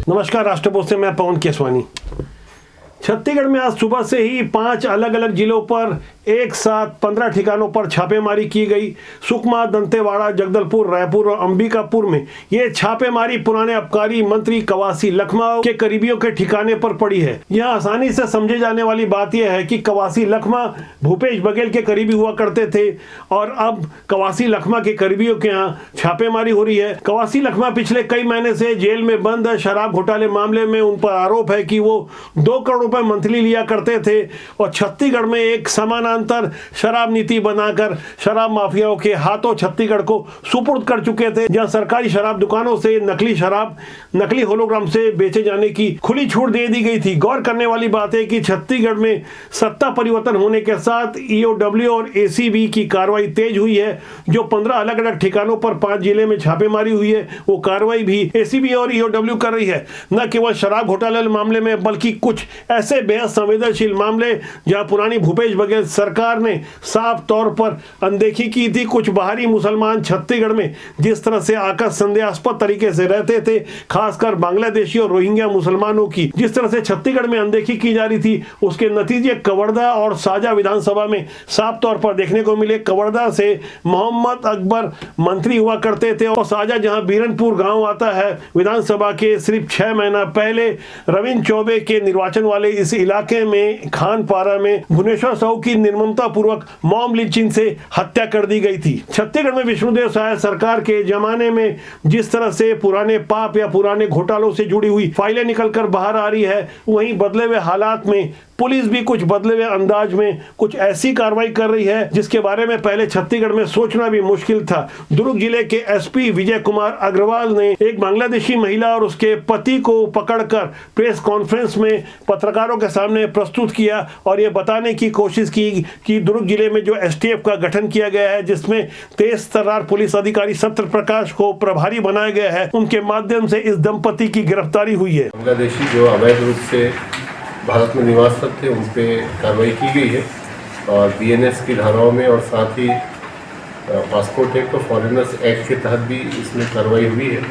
नमस्कार, राष्ट्रपोस्ट से मैं पवन केसवानी। छत्तीसगढ़ में आज सुबह से ही 5 अलग अलग जिलों पर एक साथ 15 ठिकानों पर छापेमारी की गई। सुकमा, दंतेवाड़ा, जगदलपुर, रायपुर और अंबिकापुर में ये छापेमारी पुराने आबकारी मंत्री कवासी लखमा के करीबियों के ठिकाने पर पड़ी है। यह आसानी से समझे जाने वाली बात यह है कि कवासी लखमा भूपेश बघेल के करीबी हुआ करते थे और अब कवासी लखमा के करीबियों के यहाँ छापेमारी हो रही है। कवासी लखमा पिछले कई महीने से जेल में बंद है। शराब घोटाले मामले में उन पर आरोप है कि वो 2 करोड़ रुपए मंथली लिया करते थे और छत्तीसगढ़ में एक समानांतर शराब नीति बनाकर शराब माफियाओं के हाथों छत्तीसगढ़ को सुपुर्द कर चुके थे, जहां सरकारी शराब दुकानों से नकली शराब नकली होलोग्राम से बेचे जाने की खुली छूट दे दी गई थी। गौर करने वाली बात है कि छत्तीसगढ़ में सत्ता परिवर्तन होने के साथ ईओडब्ल्यू और एसीबी की कार्रवाई तेज हुई है। जो 15 अलग अलग ठिकानों पर 5 जिले में छापेमारी हुई है, वो कार्रवाई भी एसीबी और ईओडब्ल्यू कर रही है। न केवल शराब घोटाले मामले में बल्कि कुछ ऐसे बेहद संवेदनशील मामले जहां पुरानी भूपेश बघेल सरकार ने साफ तौर पर अनदेखी की थी। कुछ बाहरी मुसलमान छत्तीसगढ़ में जिस तरह से आकर संदेहास्पद तरीके से रहते थे, खासकर बांग्लादेशी और रोहिंग्या मुसलमानों की जिस तरह से छत्तीसगढ़ में अनदेखी की जा रही थी, उसके नतीजे कवर्धा और साजा विधानसभा में साफ तौर पर देखने को मिले। कवर्धा से मोहम्मद अकबर मंत्री हुआ करते थे और साजा जहां बीरनपुर गांव आता है, विधानसभा के सिर्फ 6 महीना पहले रविंद्र चौबे के निर्वाचन वाले इस इलाके में खानपारा में भुवनेश्वर साहू की निर्ममता पूर्वक मॉब लिंचिंग से हत्या कर दी गई थी। छत्तीसगढ़ में विष्णुदेव साय सरकार के जमाने में जिस तरह से पुराने पाप या पुराने घोटालों से जुड़ी हुई फाइलें निकलकर बाहर आ रही है, वहीं बदले हुए हालात में पुलिस भी कुछ बदले हुए अंदाज में कुछ ऐसी कार्रवाई कर रही है जिसके बारे में पहले छत्तीसगढ़ में सोचना भी मुश्किल था। दुर्ग जिले के एसपी विजय कुमार अग्रवाल ने एक बांग्लादेशी महिला और उसके पति को पकड़कर प्रेस कॉन्फ्रेंस में पत्रकारों के सामने प्रस्तुत किया और ये बताने की कोशिश की कि दुर्ग जिले में जो एसटीएफ का गठन किया गया है, जिसमें तेज तर्रार पुलिस अधिकारी सत्य प्रकाश को प्रभारी बनाया गया है, उनके माध्यम से इस दंपति की गिरफ्तारी हुई है। बांग्लादेशी जो अवैध रूप से भारत में निवासरत थे, उन पे कार्रवाई की गई है और बीएनएस की धाराओं में और साथ ही पासपोर्ट एक्ट और फॉरेनर्स एक्ट के तहत भी इसमें कार्रवाई हुई है।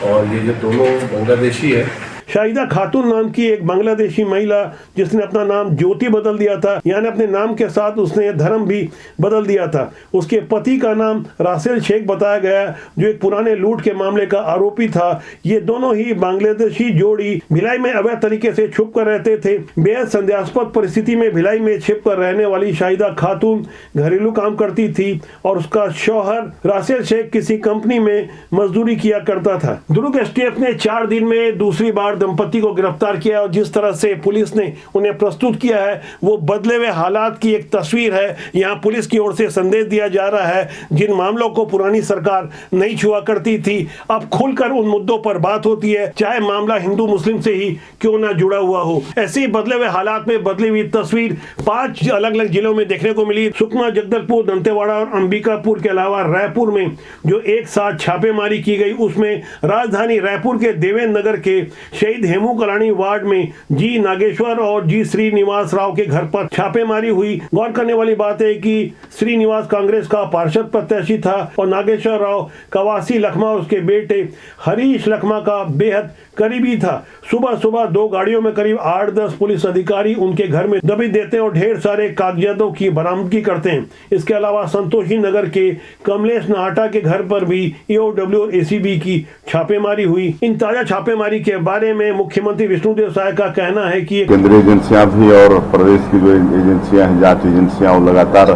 और ये जो दोनों बांग्लादेशी है, शाहिदा खातून नाम की एक बांग्लादेशी महिला जिसने अपना नाम ज्योति बदल दिया था, यानी अपने नाम के साथ उसने धर्म भी बदल दिया था। उसके पति का नाम रासेल शेख बताया गया, जो एक पुराने लूट के मामले का आरोपी था। ये दोनों ही बांग्लादेशी जोड़ी भिलाई में अवैध तरीके से छुप कर रहते थे। बेहद संदेहास्पद परिस्थिति में भिलाई में छिप कर रहने वाली शाहिदा खातून घरेलू काम करती थी और उसका शौहर रासेल शेख किसी कंपनी में मजदूरी किया करता था। दुर्ग एसटीएफ ने 4 दिन में दूसरी बार दंपति को गिरफ्तार किया और जिस तरह से पुलिस ने उन्हें प्रस्तुत किया है, वो बदले हुए हालात की एक तस्वीर है। यहाँ पुलिस की ओर से संदेश दिया जा रहा है, जिन मामलों को पुरानी सरकार नहीं छुआ करती थी, अब खुलकर उन मुद्दों पर बात होती है, चाहे मामला हिंदू मुस्लिम से ही क्यों ना जुड़ा हुआ हो। ऐसे ही बदले हुए हालात में बदली हुई तस्वीर 5 अलग अलग जिलों में देखने को मिली। सुकमा, जगदलपुर, दंतेवाड़ा और अंबिकापुर के अलावा रायपुर में जो एक साथ छापेमारी की गई, उसमें राजधानी रायपुर के देवेंद्र नगर के शहीद हेमू कलानी वार्ड में जी नागेश्वर और जी श्रीनिवास राव के घर पर छापेमारी हुई। गौर करने वाली बात है कि श्रीनिवास कांग्रेस का पार्षद प्रत्याशी था और नागेश्वर राव कवासी लखमा उसके बेटे हरीश लखमा का बेहद करीबी था। सुबह सुबह 2 गाड़ियों में करीब 8-10 पुलिस अधिकारी उनके घर में दबिश देते हैं और ढेर सारे कागजातों की बरामदगी करते हैं। इसके अलावा संतोषी नगर के कमलेश नाहटा के घर पर भी ईओडब्ल्यू और एसीबी की छापेमारी हुई। इन ताजा छापेमारी के बारे में मुख्यमंत्री विष्णुदेव साय का कहना है कि केंद्रीय एजेंसियां भी और प्रदेश की जो एजेंसियां हैं, जांच एजेंसियां, वो लगातार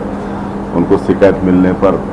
उनको शिकायत मिलने पर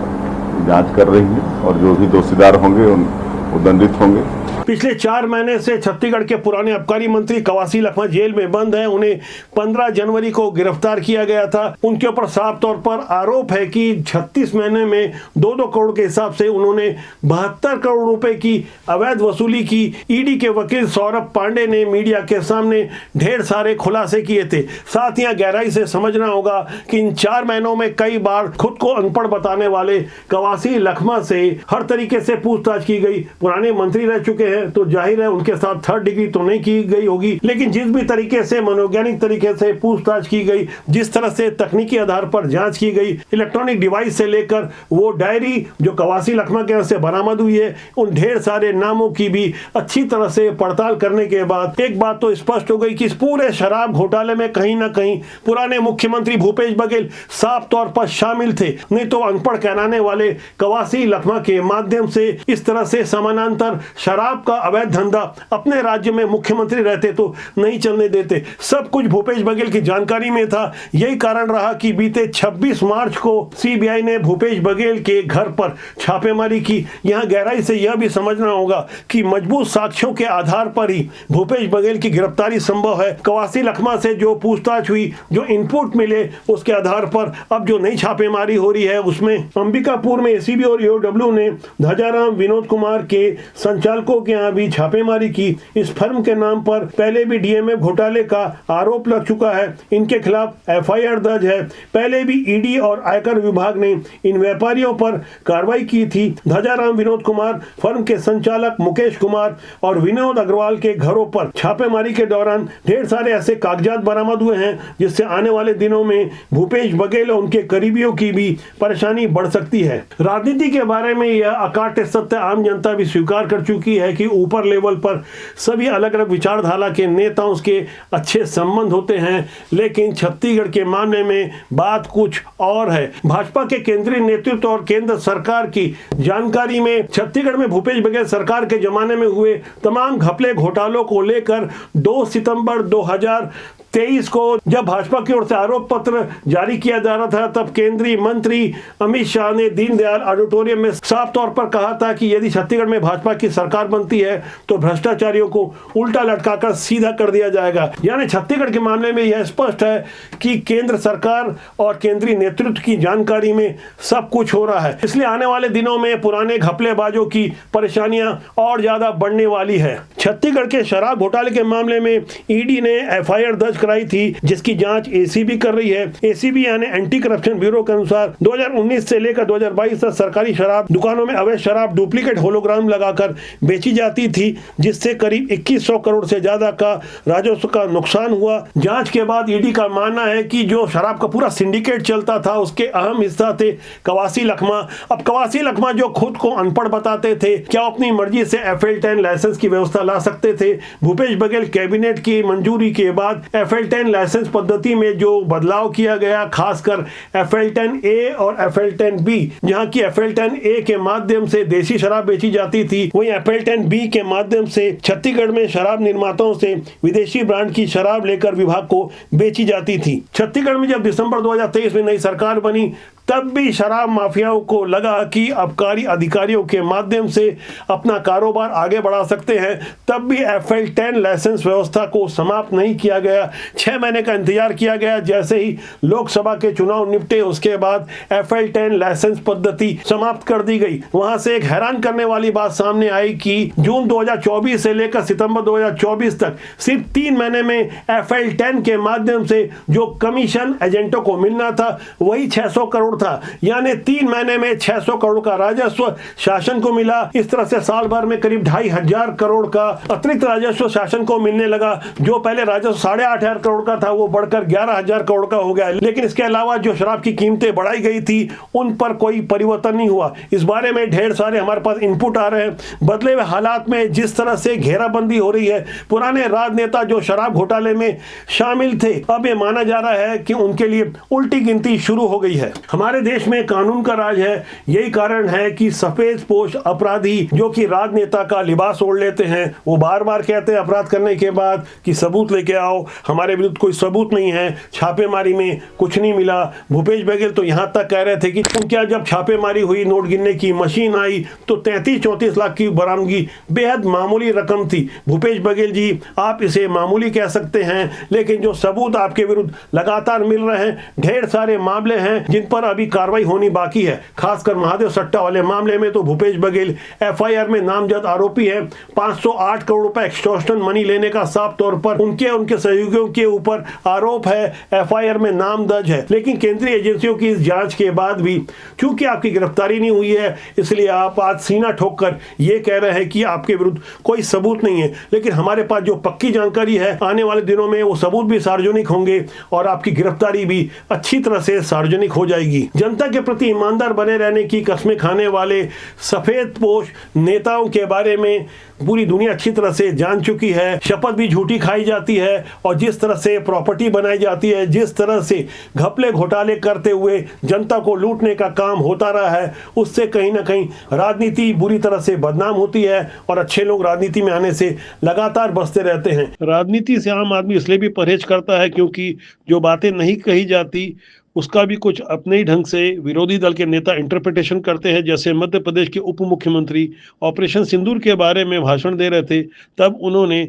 जांच कर रही है और जो भी दोषीदार होंगे वो दंडित होंगे। पिछले 4 महीने से छत्तीसगढ़ के पुराने आबकारी मंत्री कवासी लखमा जेल में बंद हैं। उन्हें 15 जनवरी को गिरफ्तार किया गया था। उनके ऊपर साफ तौर पर आरोप है कि 36 महीने में 2-2 करोड़ के हिसाब से उन्होंने 72 करोड़ रुपए की अवैध वसूली की। ईडी के वकील सौरभ पांडे ने मीडिया के सामने ढेर सारे खुलासे किए थे। साथ ही गहराई से समझना होगा कि इन 4 महीनों में कई बार खुद को अनपढ़ बताने वाले कवासी लखमा से हर तरीके से पूछताछ की गई। पुराने मंत्री रह चुके हैं, हैं तो जाहिर है उनके साथ थर्ड डिग्री तो नहीं की गई होगी, लेकिन जिस भी तरीके से मनोवैज्ञानिक तरीके से पूछताछ की गई, जिस तरह से तकनीकी आधार पर जांच की गई, इलेक्ट्रॉनिक डिवाइस से लेकर वो डायरी जो कवासी लखमा के यहाँ से बरामद हुई है, उन ढेर सारे नामों की भी अच्छी तरह से पड़ताल करने के बाद एक बात तो स्पष्ट हो गई कि इस पूरे शराब घोटाले में कहीं ना कहीं पुराने मुख्यमंत्री भूपेश बघेल साफ तौर पर शामिल थे। नहीं तो अनपढ़ कहलाने वाले कवासी लखमा के माध्यम से इस तरह से समानांतर शराब का अवैध धंधा अपने राज्य में मुख्यमंत्री रहते तो नहीं चलने देते। सब कुछ भूपेश बघेल की जानकारी में था। यही कारण रहा कि बीते 26 मार्च को सीबीआई ने भूपेश बघेल के घर पर छापेमारी की। यहां गहराई से यह भी समझना होगा कि मजबूत साक्ष्यों के आधार पर ही भूपेश बघेल की गिरफ्तारी संभव है। कवासी लखमा से जो पूछताछ हुई, जो इनपुट मिले, उसके आधार पर अब जो नई छापेमारी हो रही है उसमें अंबिकापुर में एसीबी और ईओडब्ल्यू ने ध्वजाराम विनोद कुमार के संचालकों के यहाँ भी छापेमारी की। इस फर्म के नाम पर पहले भी डीएमएफ घोटाले का आरोप लग चुका है। इनके खिलाफ एफआईआर दर्ज है। पहले भी ईडी और आयकर विभाग ने इन व्यापारियों पर कार्रवाई की थी। ध्वजाराम विनोद कुमार, फर्म के संचालक मुकेश कुमार और विनोद अग्रवाल के घरों पर छापेमारी के दौरान ढेर सारे ऐसे कागजात बरामद हुए हैं जिससे आने वाले दिनों में भूपेश बघेल और उनके करीबियों की भी परेशानी बढ़ सकती है। राजनीति के बारे में यह अकाट्य सत्य आम जनता भी स्वीकार कर चुकी है कि ऊपर लेवल पर सभी अलग अलग विचारधारा के नेताओं के अच्छे संबंध होते हैं, लेकिन छत्तीसगढ़ के मामले में बात कुछ और है। भाजपा के केंद्रीय नेतृत्व और केंद्र सरकार की जानकारी में छत्तीसगढ़ में भूपेश बघेल सरकार के जमाने में हुए तमाम घपले घोटालों को लेकर 2 सितंबर 2023 को जब भाजपा की ओर से आरोप पत्र जारी किया जा रहा था, तब केंद्रीय मंत्री अमित शाह ने दीनदयाल ऑडिटोरियम में साफ तौर पर कहा था कि यदि छत्तीसगढ़ में भाजपा की सरकार बनती है तो भ्रष्टाचारियों को उल्टा लटकाकर सीधा कर दिया जाएगा। यानी छत्तीसगढ़ के मामले में यह स्पष्ट है कि केंद्र सरकार और केंद्रीय नेतृत्व की जानकारी में सब कुछ हो रहा है। इसलिए आने वाले दिनों में पुराने घपलेबाजों की परेशानियां और ज्यादा बढ़ने वाली है। छत्तीसगढ़ के शराब घोटाले के मामले में ईडी ने एफआईआर दर्ज कराई थी, जिसकी जांच एसीबी कर रही है। एसीबी यानी एंटी करप्शन ब्यूरो के अनुसार 2019 से लेकर 2022 तक सरकारी शराब दुकानों में अवैध शराब डुप्लीकेट होलोग्राम लगाकर बेची जाती थी, जिससे करीब 2100 करोड़ से ज्यादा का राजस्व का नुकसान हुआ। जांच के बाद ईडी का मानना है कि जो शराब का पूरा सिंडिकेट चलता था उसके अहम हिस्सा थे कवासी लखमा। अब कवासी लखमा जो खुद को अनपढ़ बताते थे, क्या अपनी मर्जी से FL10 लाइसेंस की व्यवस्था ला सकते थे? भूपेश बघेल कैबिनेट की मंजूरी के बाद FL10 लाइसेंस पद्धति में जो बदलाव किया गया, खासकर FL10A और FL10B, जहां की FL10A के माध्यम से देसी शराब बेची जाती थी, वहीं FL10B के माध्यम से छत्तीसगढ़ में शराब निर्माताओं से विदेशी ब्रांड की शराब लेकर विभाग को बेची जाती थी। छत्तीसगढ़ में जब दिसंबर 2023 में नई सरकार बनी, तब भी शराब माफियाओं को लगा कि आबकारी अधिकारियों के माध्यम से अपना कारोबार आगे बढ़ा सकते हैं। तब भी FL10 लाइसेंस व्यवस्था को समाप्त नहीं किया गया। 6 महीने का इंतजार किया गया। जैसे ही लोकसभा के चुनाव निपटे, उसके बाद FL10 लाइसेंस पद्धति समाप्त कर दी गई। वहां से एक हैरान करने वाली बात सामने आई कि जून 2024 से लेकर सितंबर 2024 तक सिर्फ 3 महीने में FL10 के माध्यम से जो कमीशन एजेंटों को मिलना था वही 600 करोड़ था। यानी 3 महीने में 600 करोड़ का राजस्व शासन को मिला। इस तरह से साल भर में करीब 2500 करोड़ का अतिरिक्त राजस्व शासन को मिलने लगा। जो पहले राजस्व 8500 करोड़ का था वो बढ़कर 11000 करोड़ का हो गया। लेकिन इसके अलावा जो शराब की कीमतें बढ़ाई गई थी उन पर कोई परिवर्तन नहीं हुआ। इस बारे में ढेर सारे हमारे पास इनपुट आ रहे हैं। बदले हुए हालात में जिस तरह से घेराबंदी हो रही है, पुराने राजनेता जो शराब घोटाले में शामिल थे, अब ये माना जा रहा है कि उनके लिए उल्टी गिनती शुरू हो गई है। हमारे देश में कानून का राज है। यही कारण है कि सफेदपोश अपराधी जो कि राजनेता का लिबास ओढ़ लेते हैं, वो बार बार कहते हैं अपराध करने के बाद कि सबूत लेके आओ, हमारे विरुद्ध कोई सबूत नहीं है, छापेमारी में कुछ नहीं मिला। भूपेश बघेल तो यहां तक कह रहे थे कि क्या जब छापेमारी हुई, नोट गिनने की मशीन आई तो 33-34 लाख की बरामदगी बेहद मामूली रकम थी। भूपेश बघेल जी, आप इसे मामूली कह सकते हैं, लेकिन जो सबूत आपके विरुद्ध लगातार मिल रहे हैं, ढेर सारे मामले हैं जिन पर अभी कार्रवाई होनी बाकी है। खासकर महादेव सट्टा वाले मामले में तो भूपेश बघेल एफआईआर में नामजद आरोपी है। 508 करोड़ रुपए एक्सटॉर्शन मनी लेने का साफ तौर पर उनके सहयोगियों के ऊपर आरोप है। एफआईआर में नाम दर्ज है, लेकिन केंद्रीय एजेंसियों की इस जांच के बाद भी चूंकि आपकी गिरफ्तारी नहीं हुई है, इसलिए आप आज सीना ठोककर यह कह रहे हैं कि आपके विरुद्ध कोई सबूत नहीं है। लेकिन हमारे पास जो पक्की जानकारी है, आने वाले दिनों में वो सबूत भी सार्वजनिक होंगे और आपकी गिरफ्तारी भी अच्छी तरह से सार्वजनिक हो जाएगी। जनता के प्रति ईमानदार बने रहने की कस्में खाने वाले सफेदपोश नेताओं के बारे में पूरी दुनिया अच्छी तरह से जान चुकी है। शपथ भी झूठी खाई जाती है और जिस तरह से प्रॉपर्टी बनाई जाती है, जिस तरह से घपले घोटाले करते हुए जनता को लूटने का काम होता रहा है, उससे कहीं ना कहीं राजनीति बुरी तरह से बदनाम होती है और अच्छे लोग राजनीति में आने से लगातार बसते रहते हैं। राजनीति से आम आदमी इसलिए भी परहेज करता है क्योंकि जो बातें नहीं कही जाती उसका भी कुछ अपने ही ढंग से विरोधी दल के नेता इंटरप्रिटेशन करते हैं। जैसे मध्य प्रदेश के उप मुख्यमंत्री ऑपरेशन सिंदूर के बारे में भाषण दे रहे थे, तब उन्होंने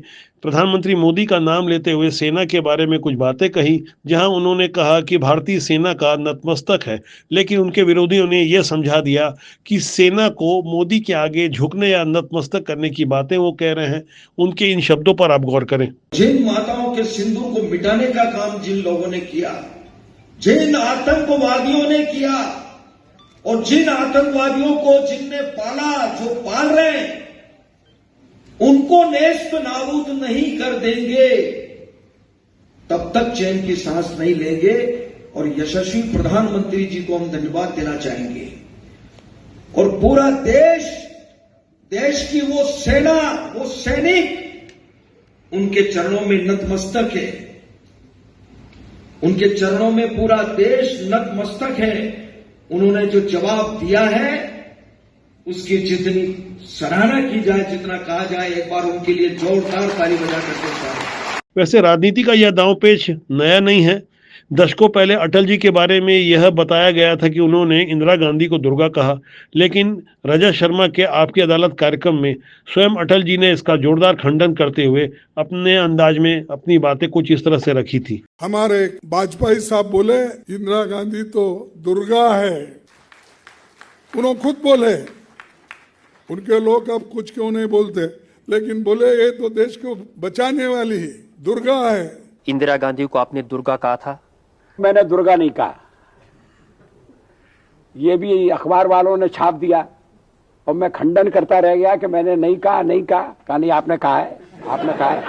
प्रधानमंत्री मोदी का नाम लेते हुए सेना के बारे में कुछ बातें कही, जहां उन्होंने कहा कि भारतीय सेना का नतमस्तक है। लेकिन उनके विरोधियों ने यह समझा दिया कि सेना को मोदी के आगे झुकने या नतमस्तक करने की बातें वो कह रहे हैं। उनके इन शब्दों पर आप गौर करें। जिन माताओं के सिंदूर को मिटाने का काम जिन लोगों ने किया, जिन आतंकवादियों ने किया और जिन आतंकवादियों को जिनने पाला, जो पाल रहे हैं, उनको नेस्त नाबूद नहीं कर देंगे तब तक चैन की सांस नहीं लेंगे। और यशस्वी प्रधानमंत्री जी को हम धन्यवाद देना चाहेंगे और पूरा देश की वो सेना, वो सैनिक उनके चरणों में नतमस्तक है। उनके चरणों में पूरा देश नतमस्तक है। उन्होंने जो जवाब दिया है उसकी जितनी सराहना की जाए, जितना कहा जाए, एक बार उनके लिए जोरदार ताली बजा करके साथ। वैसे राजनीति का यह दांवपेच नया नहीं है। दशकों पहले अटल जी के बारे में यह बताया गया था कि उन्होंने इंदिरा गांधी को दुर्गा कहा, लेकिन रजत शर्मा के आपकी अदालत कार्यक्रम में स्वयं अटल जी ने इसका जोरदार खंडन करते हुए अपने अंदाज में अपनी बातें कुछ इस तरह से रखी थी। हमारे वाजपेयी साहब बोले इंदिरा गांधी तो दुर्गा है, उन्होंने खुद बोले। उनके लोग अब कुछ क्यों नहीं बोलते, लेकिन बोले ये तो देश को बचाने वाली दुर्गा है। इंदिरा गांधी को आपने दुर्गा कहा था? मैंने दुर्गा नहीं कहा, ये भी अखबार वालों ने छाप दिया और मैं खंडन करता रह गया कि मैंने नहीं कहा नहीं, आपने कहा है, आपने कहा है।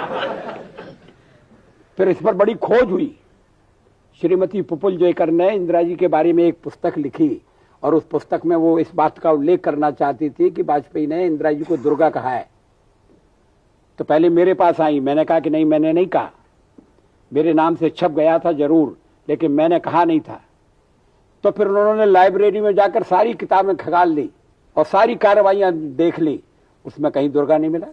फिर इस पर बड़ी खोज हुई। श्रीमती पुपुल जयकर ने इंदिरा जी के बारे में एक पुस्तक लिखी और उस पुस्तक में वो इस बात का उल्लेख करना चाहती थी कि वाजपेयी ने इंदिरा जी को दुर्गा कहा है। तो पहले मेरे पास आई, मैंने कहा कि नहीं, मैंने नहीं कहा। मेरे नाम से छप गया था जरूर, लेकिन मैंने कहा नहीं था। तो फिर उन्होंने लाइब्रेरी में जाकर सारी किताबें खंगाल ली और सारी कार्रवाइयां देख ली, उसमें कहीं दुर्गा नहीं मिला।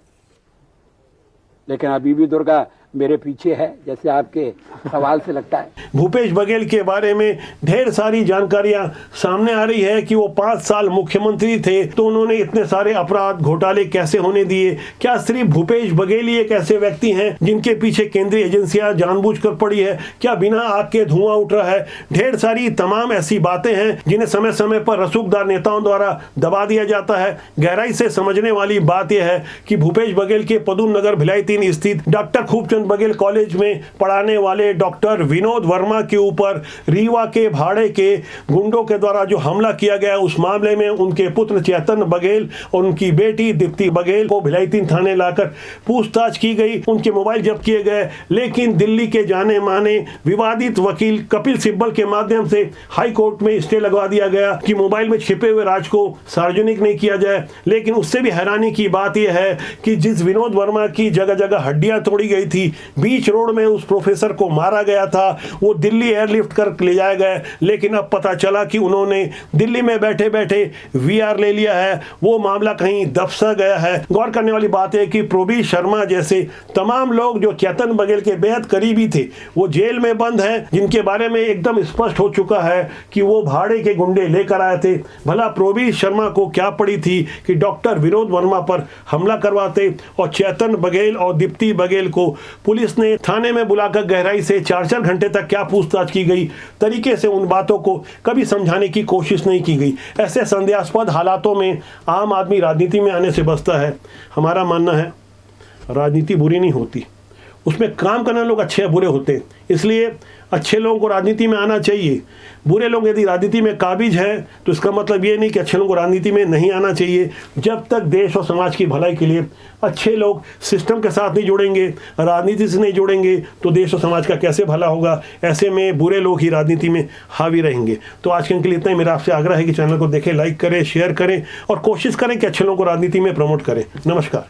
लेकिन अभी भी दुर्गा मेरे पीछे है, जैसे आपके सवाल से लगता है। भूपेश बघेल के बारे में ढेर सारी जानकारियां सामने आ रही है कि वो 5 साल मुख्यमंत्री थे तो उन्होंने इतने सारे अपराध घोटाले कैसे होने दिए। क्या सिर्फ भूपेश बघेल ही एक ऐसे व्यक्ति हैं जिनके पीछे केंद्रीय एजेंसियां जानबूझकर पड़ी है? क्या बिना आग के धुआं उठ रहा है? ढेर सारी तमाम ऐसी बातें हैं जिन्हें समय समय पर रसूखदार नेताओं द्वारा दबा दिया जाता है। गहराई से समझने वाली बात यह है कि भूपेश बघेल के पदुम नगर भिलाई 3 स्थित डॉक्टर खूबचंद बघेल कॉलेज में पढ़ाने वाले डॉक्टर विनोद वर्मा के ऊपर रीवा के भाड़े के गुंडों के द्वारा जो हमला किया गया, उस मामले में उनके पुत्र चेतन बघेल और उनकी बेटी दीप्ति बघेल को भिलाई 3 थाने लाकर पूछताछ की गई, उनके मोबाइल जब्त किए गए। लेकिन दिल्ली के जाने माने विवादित वकील कपिल सिब्बल के माध्यम से हाई कोर्ट में स्टे लगवा दिया गया कि मोबाइल में छिपे हुए राज को सार्वजनिक नहीं किया जाए। लेकिन उससे भी हैरानी की बात यह है कि जिस विनोद वर्मा की जगह जगह हड्डियां तोड़ी गई थी, बीच रोड में उस प्रोफेसर को मारा गया था, वो दिल्ली एयरलिफ्ट कर ले जाया गया। लेकिन अब पता चला कि उन्होंने दिल्ली में बैठे बैठे वीआर ले लिया है, वो मामला कहीं दबसा गया है। गौर करने वाली बात है कि प्रोबी शर्मा जैसे तमाम लोग जो चेतन बघेल के बेहद करीबी थे, वो जेल में बंद हैं, जिनके बारे में एकदम स्पष्ट हो चुका है कि वो भाड़े के गुंडे लेकर आए थे। भला प्रोबी शर्मा को क्या पड़ी थी कि डॉक्टर विनोद वर्मा पर हमला करवाते और चेतन बघेल और दीप्ति बघेल को पुलिस ने थाने में बुलाकर गहराई से 4-4 घंटे तक क्या पूछताछ की गई, तरीके से उन बातों को कभी समझाने की कोशिश नहीं की गई। ऐसे संदेहास्पद हालातों में आम आदमी राजनीति में आने से बचता है। हमारा मानना है राजनीति बुरी नहीं होती, उसमें काम करने लोग अच्छे या बुरे होते हैं, इसलिए अच्छे लोगों को राजनीति में आना चाहिए। बुरे लोग यदि राजनीति में काबिज हैं तो इसका मतलब ये नहीं कि अच्छे लोगों को राजनीति में नहीं आना चाहिए। जब तक देश और समाज की भलाई के लिए अच्छे लोग सिस्टम के साथ नहीं जुड़ेंगे, राजनीति से नहीं जुड़ेंगे, तो देश और समाज का कैसे भला होगा। ऐसे में बुरे लोग ही राजनीति में हावी रहेंगे। तो आज के लिए इतना ही। मेरा आपसे आग्रह है कि चैनल को देखें, लाइक करें, शेयर करें और कोशिश करें कि अच्छे लोगों को राजनीति में प्रमोट करें। नमस्कार।